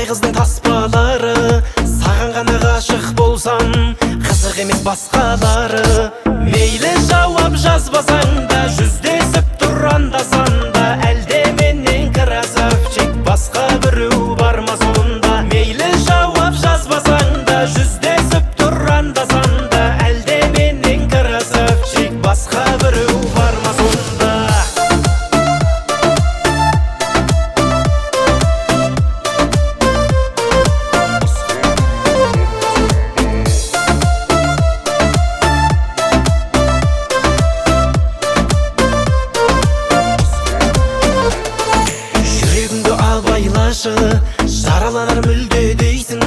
қыздың таспалары, саған ғана ғашық болсам, қызық емес басқалары. Мейлі жауап жазбасаң да, жүздесіп тұр анда-санда, әлде менен красавчик, басқа біреу бар ма сонда? Мейлі жауап жазбасаң да, жүздесіп тұр анда-санда, әлде менен красавчик, басқа біреу бар ма сонда? Жараланар мүлде дейсің,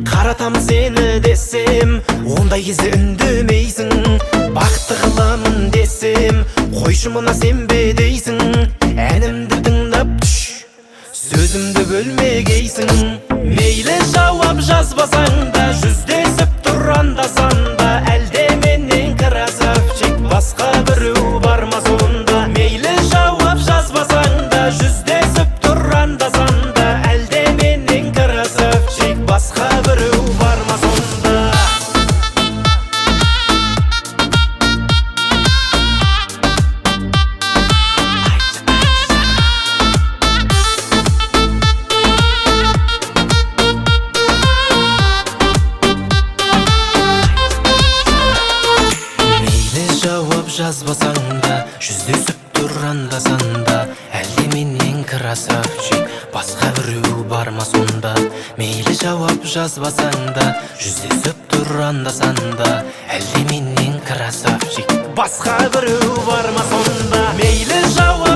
қаратам сені десем, ондай кезде үндемейсің. Бақытты қыламын десем, қойшы мұна сенбе дейсің. Әнімді тыңдап түш, сөзімді бөлмегейсің. Мейлі жауап жазбасаң да, жүздесіп тұр анда-санда, әлде менен красавчик, басқа біреу бар ма сонда? Мейлі жауап жазбасаң да, жүздесіп тұр анда-санда, әлде менен красавчик, басқа біреу бар ма сонда? Жауап жазбасаң да, жүздесіп тұр анда-санда, әлде менен красавчик, басқа біреу бар ма сонда? Мейлі жауап жазбасаң да, жүздесіп тұр анда-санда, әлде менен красавчик, басқа біреу бар ма сонда? Мейлі жауап